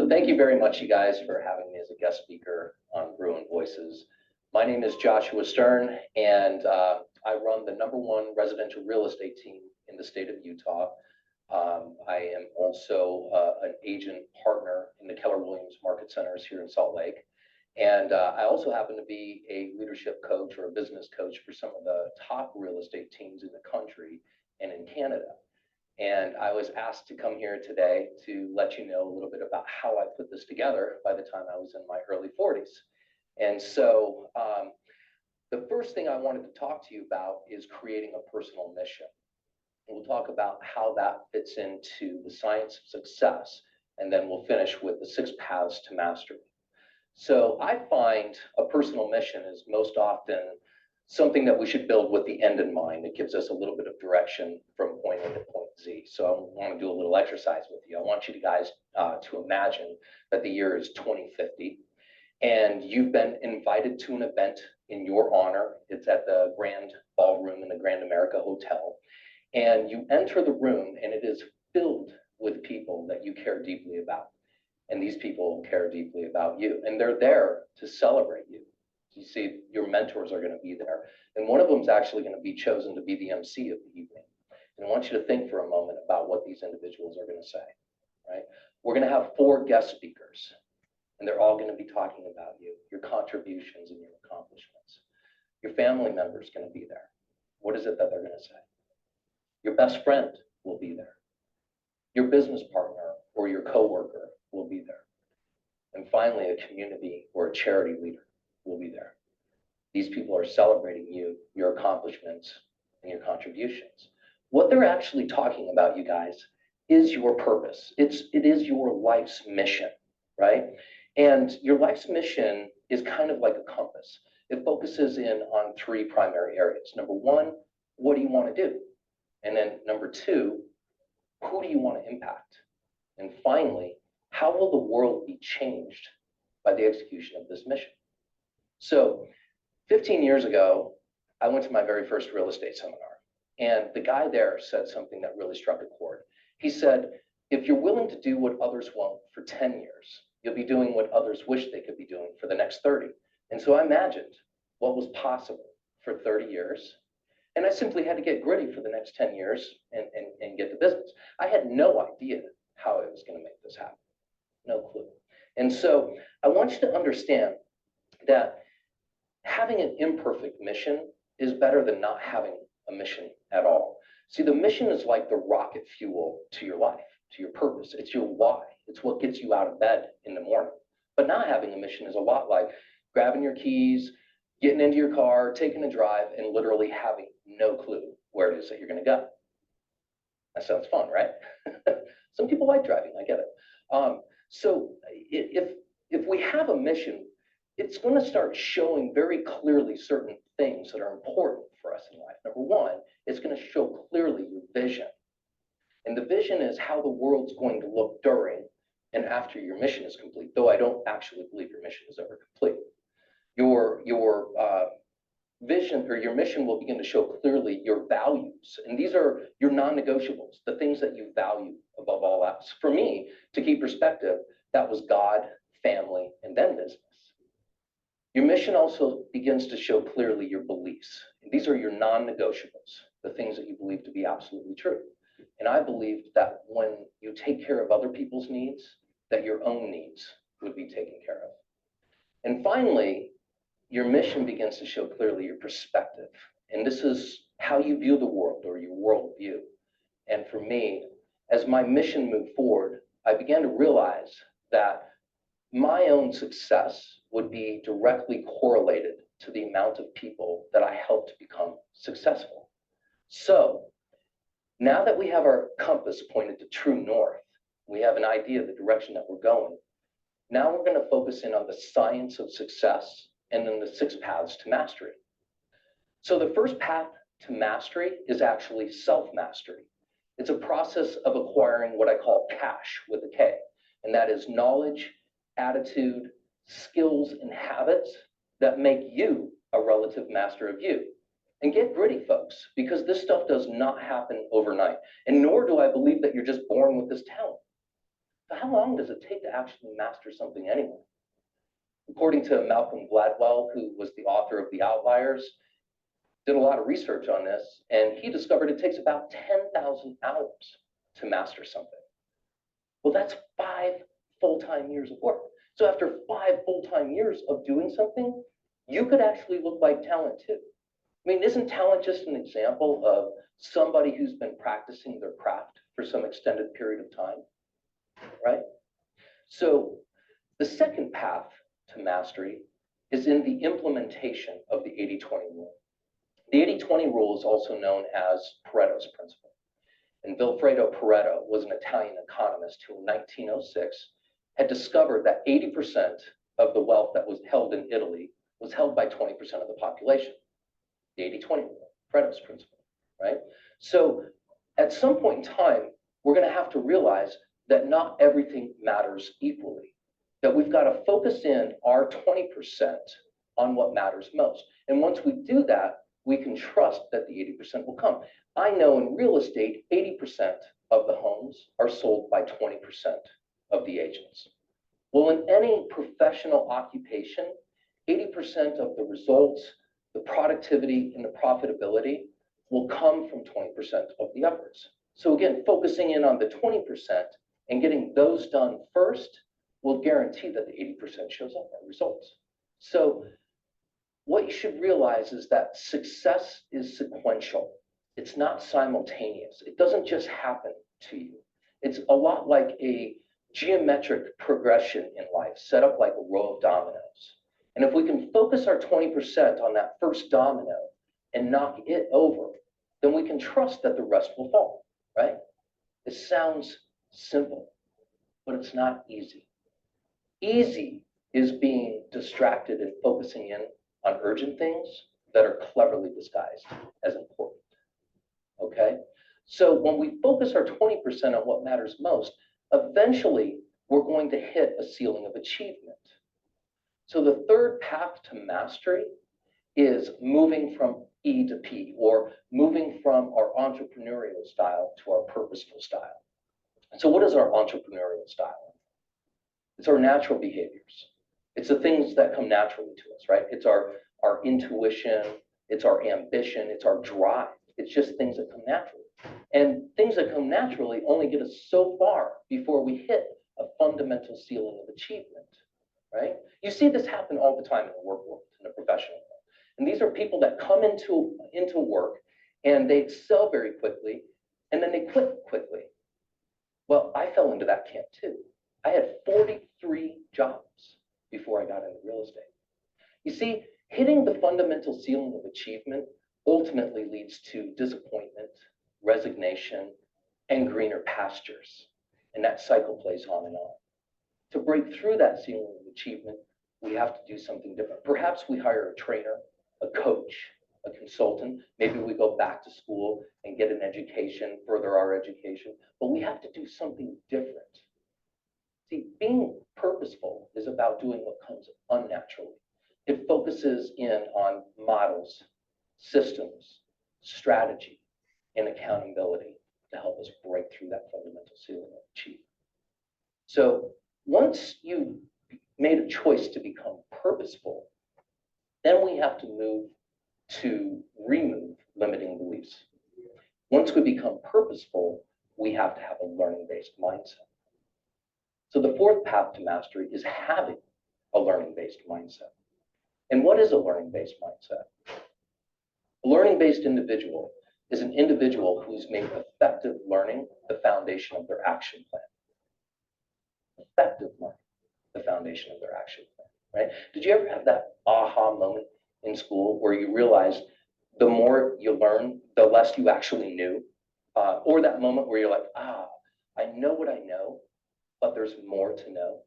So thank you very much, you guys, for having me as a guest speaker on Bruin Voices. My name is Joshua Stern, and I run the #1 residential real estate team in the state of Utah. I am also an agent partner in the Keller Williams Market Centers here in Salt Lake. And I also happen to be a leadership coach or a business coach for some of the top real estate teams in the country and in Canada. And I was asked to come here today to let you know a little bit about how I put this together by the time I was in my early 40s. And so the first thing I wanted to talk to you about is creating a personal mission. And we'll talk about how that fits into the science of success, and then we'll finish with the 6 paths to mastery. So I find a personal mission is most often something that we should build with the end in mind. It gives us a little bit of direction from point A to point Z. So I want to do a little exercise with you. I want you guys to imagine that the year is 2050 and you've been invited to an event in your honor. It's at the Grand Ballroom in the Grand America Hotel. And you enter the room and it is filled with people that you care deeply about. And these people care deeply about you. And they're there to celebrate you. You see, your mentors are going to be there. And one of them is actually going to be chosen to be the MC of the evening. And I want you to think for a moment about what these individuals are going to say, right? We're going to have 4 guest speakers, and they're all going to be talking about you, your contributions and your accomplishments. Your family member is going to be there. What is it that they're going to say? Your best friend will be there. Your business partner or your coworker will be there. And finally, a community or a charity leader will be there. These people are celebrating you, your accomplishments, and your contributions. What they're actually talking about, you guys, is your purpose. It is your life's mission, right? And your life's mission is kind of like a compass. It focuses in on 3 primary areas. Number 1, what do you want to do? And then number 2, who do you want to impact? And finally, how will the world be changed by the execution of this mission? So 15 years ago, I went to my very first real estate seminar, and the guy there said something that really struck a chord. He said, if you're willing to do what others won't for 10 years, you'll be doing what others wish they could be doing for the next 30. And so I imagined what was possible for 30 years, and I simply had to get gritty for the next 10 years and get the business. I had no idea how I was going to make this happen. No clue. And so I want you to understand that having an imperfect mission is better than not having a mission at all. See, the mission is like the rocket fuel to your life, to your purpose. It's your why. It's what gets you out of bed in the morning. But not having a mission is a lot like grabbing your keys, getting into your car, taking a drive, and literally having no clue where it is that you're going to go. That sounds fun, right? Some people like driving, I get it. So if we have a mission, it's going to start showing very clearly certain things that are important for us in life. Number 1, it's going to show clearly your vision. And the vision is how the world's going to look during and after your mission is complete, though I don't actually believe your mission is ever complete. Your vision or your mission will begin to show clearly your values. And these are your non-negotiables, the things that you value above all else. For me, to keep perspective, that was God, family, and then business. Your mission also begins to show clearly your beliefs. And these are your non-negotiables, the things that you believe to be absolutely true. And I believed that when you take care of other people's needs, that your own needs would be taken care of. And finally, your mission begins to show clearly your perspective. And this is how you view the world or your worldview. And for me, as my mission moved forward, I began to realize that my own success would be directly correlated to the amount of people that I helped become successful. So now that we have our compass pointed to true north, we have an idea of the direction that we're going. Now we're going to focus in on the science of success and then the 6 paths to mastery. So the first path to mastery is actually self-mastery. It's a process of acquiring what I call cash with a K, and that is knowledge, attitude, skills, and habits that make you a relative master of you. And get gritty, folks, because this stuff does not happen overnight. And nor do I believe that you're just born with this talent. But how long does it take to actually master something anyway? According to Malcolm Gladwell, who was the author of The Outliers, did a lot of research on this, and he discovered it takes about 10,000 hours to master something. Well, that's 5 full-time years of work. So after 5 full-time years of doing something, you could actually look like talent too. I mean, isn't talent just an example of somebody who's been practicing their craft for some extended period of time, right? So the second path to mastery is in the implementation of the 80-20 rule. The 80-20 rule is also known as Pareto's principle. And Vilfredo Pareto was an Italian economist who in 1906 had discovered that 80% of the wealth that was held in Italy was held by 20% of the population. The 80-20 rule, Pareto's principle, right? So at some point in time, we're going to have to realize that not everything matters equally, that we've got to focus in our 20% on what matters most. And once we do that, we can trust that the 80% will come. I know in real estate, 80% of the homes are sold by 20% of the agents. Well, in any professional occupation, 80% of the results, the productivity, and the profitability will come from 20% of the efforts. So again, focusing in on the 20% and getting those done first will guarantee that the 80% shows up in results. So what you should realize is that success is sequential. It's not simultaneous. It doesn't just happen to you. It's a lot like a geometric progression in life, set up like a row of dominoes. And if we can focus our 20% on that first domino and knock it over, then we can trust that the rest will fall, right? It sounds simple, but it's not easy. Easy is being distracted and focusing in on urgent things that are cleverly disguised as important, okay? So when we focus our 20% on what matters most, eventually we're going to hit a ceiling of achievement. So the third path to mastery is moving from E to P, or moving from our entrepreneurial style to our purposeful style. So what is our entrepreneurial style? It's our natural behaviors. It's the things that come naturally to us, right? It's our intuition, it's our ambition, it's our drive. It's just things that come naturally. And things that come naturally only get us so far before we hit a fundamental ceiling of achievement, right? You see this happen all the time in the work world, in the professional world. And these are people that come into work and they excel very quickly, and then they quit quickly. Well, I fell into that camp too. I had 43 jobs before I got into real estate. You see, hitting the fundamental ceiling of achievement ultimately leads to disappointment, resignation, and greener pastures. And that cycle plays on and on. To break through that ceiling of achievement, we have to do something different. Perhaps we hire a trainer, a coach, a consultant. Maybe we go back to school and get an education, further our education, but we have to do something different. See, being purposeful is about doing what comes unnaturally. It focuses in on models, systems, strategy, and accountability to help us break through that fundamental ceiling of achievement. So once you've made a choice to become purposeful, then we have to move to remove limiting beliefs. Once we become purposeful, we have to have a learning-based mindset. So the fourth path to mastery is having a learning-based mindset. And what is a learning-based mindset? A learning-based individual is an individual who's made effective learning the foundation of their action plan. Effective learning, the foundation of their action plan, right? Did you ever have that aha moment in school where you realized the more you learn, the less you actually knew? Or that moment where you're like, I know what I know, but there's more to know.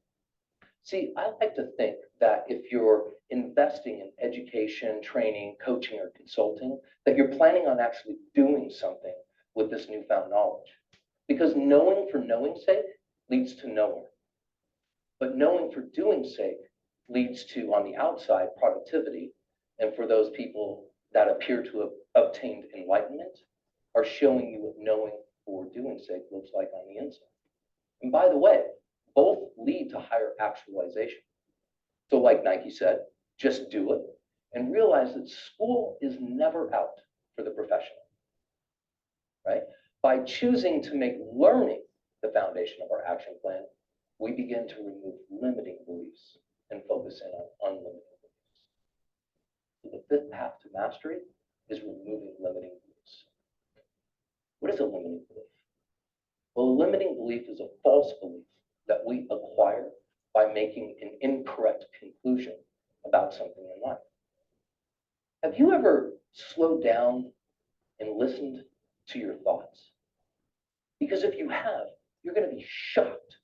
See, I like to think that if you're investing in education, training, coaching, or consulting, that you're planning on actually doing something with this newfound knowledge. Because knowing for knowing's sake leads to nowhere. But knowing for doing's sake leads to, on the outside, productivity. And for those people that appear to have obtained enlightenment, are showing you what knowing for doing's sake looks like on the inside. And by the way, both lead to higher actualization. So like Nike said, just do it and realize that school is never out for the professional, right? By choosing to make learning the foundation of our action plan, we begin to remove limiting beliefs and focus in on unlimited beliefs. So the fifth path to mastery is removing limiting beliefs. What is a limiting belief? Well, a limiting belief is a false belief that we acquire by making an incorrect conclusion about something in life. Have you ever slowed down and listened to your thoughts? Because if you have, you're going to be shocked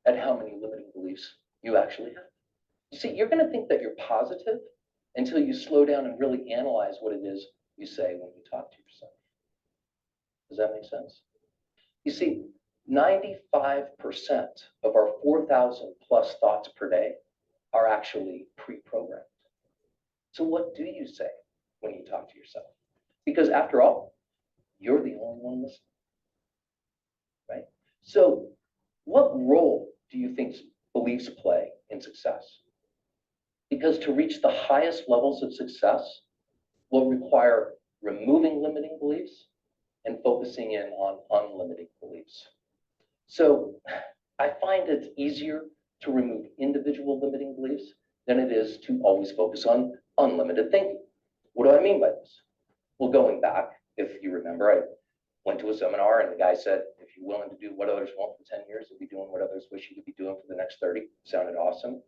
at how many limiting beliefs you actually have. You see, you're going to think that you're positive until you slow down and really analyze what it is you say when you talk to yourself. Does that make sense? You see, 95% of our 4,000 plus thoughts per day are actually pre-programmed. So what do you say when you talk to yourself? Because after all, you're the only one listening, right? So what role do you think beliefs play in success? Because to reach the highest levels of success will require removing limiting beliefs and focusing in on unlimited beliefs. So I find it's easier to remove individual limiting beliefs than it is to always focus on unlimited thinking. What do I mean by this? Well, going back, if you remember, I went to a seminar and the guy said, if you're willing to do what others want for 10 years, you'll be doing what others wish you could be doing for the next 30. Sounded awesome.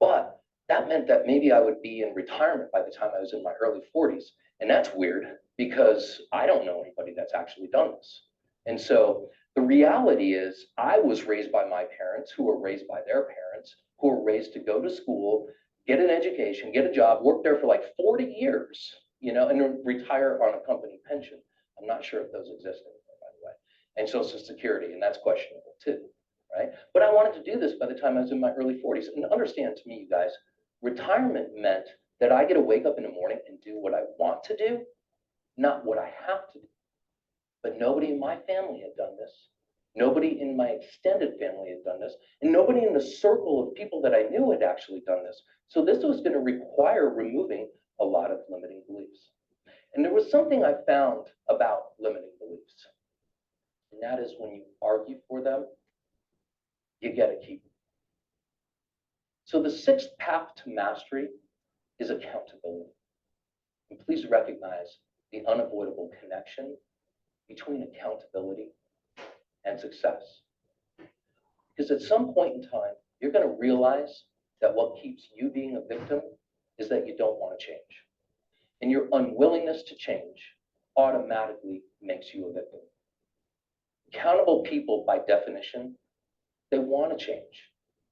But that meant that maybe I would be in retirement by the time I was in my early 40s. And that's weird because I don't know anybody that's actually done this. And so the reality is I was raised by my parents who were raised by their parents, who were raised to go to school, get an education, get a job, work there for like 40 years, and then retire on a company pension. I'm not sure if those exist anymore, by the way. And Social Security, and that's questionable too, right? But I wanted to do this by the time I was in my early 40s. And understand, to me, you guys, retirement meant that I get to wake up in the morning and do what I want to do, not what I have to do. But nobody in my family had done this. Nobody in my extended family had done this. And nobody in the circle of people that I knew had actually done this. So this was going to require removing a lot of limiting beliefs. And there was something I found about limiting beliefs. And that is when you argue for them, you get to keep them. So the sixth path to mastery is accountability. And please recognize the unavoidable connection between accountability and success. Because at some point in time, you're going to realize that what keeps you being a victim is that you don't want to change. And your unwillingness to change automatically makes you a victim. Accountable people, by definition, they want to change.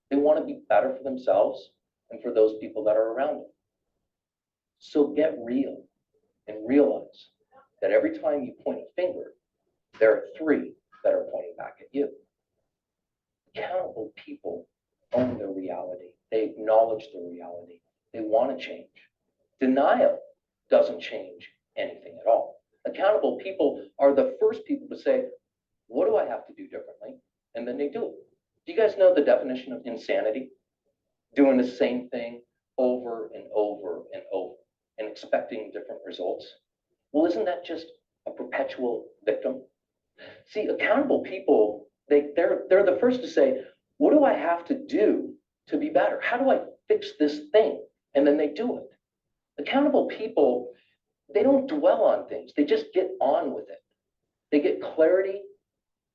They want to be better for themselves and for those people that are around them. So get real and realize that every time you point a finger, there are three that are pointing back at you. Accountable people own their reality. They acknowledge their reality. They want to change. Denial doesn't change anything at all. Accountable people are the first people to say, what do I have to do differently? And then they do it. Do you guys know the definition of insanity? Doing the same thing over and over and over and expecting different results. Well, isn't that just a perpetual victim? See, accountable people, they're the first to say, what do I have to do to be better? How do I fix this thing? And then they do it. Accountable people, they don't dwell on things. They just get on with it. They get clarity,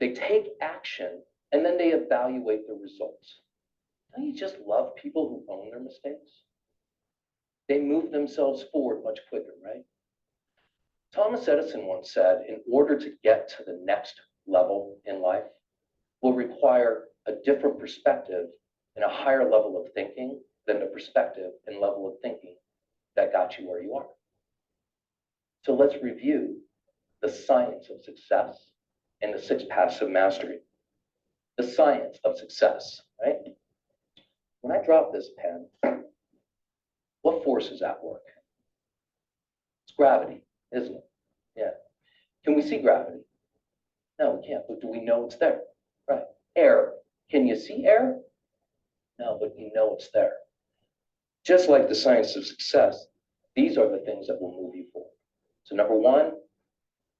they take action, and then they evaluate the results. Don't you just love people who own their mistakes? They move themselves forward much quicker, right? Thomas Edison once said, in order to get to the next level in life will require a different perspective and a higher level of thinking than the perspective and level of thinking that got you where you are. So let's review the science of success and the six paths of mastery. The science of success, right? When I drop this pen, what force is at work? It's gravity, isn't it? Yeah. Can we see gravity? No, we can't, but do we know it's there? Right. Air. Can you see air? No, but you know it's there. Just like the science of success, these are the things that will move you forward. So number one,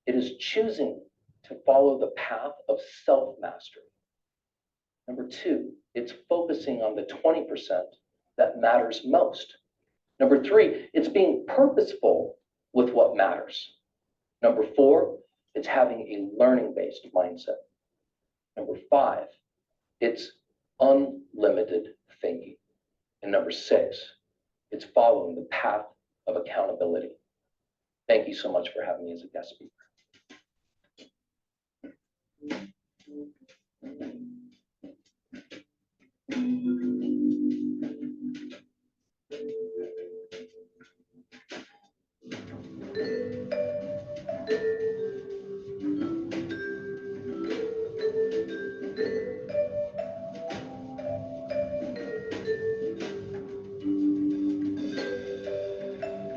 it is choosing to follow the path of self-mastery. Number two, it's focusing on the 20% that matters most. Number three, it's being purposeful with what matters. Number four, it's having a learning-based mindset. Number five, it's unlimited thinking. And number six, it's following the path of accountability. Thank you so much for having me as a guest speaker.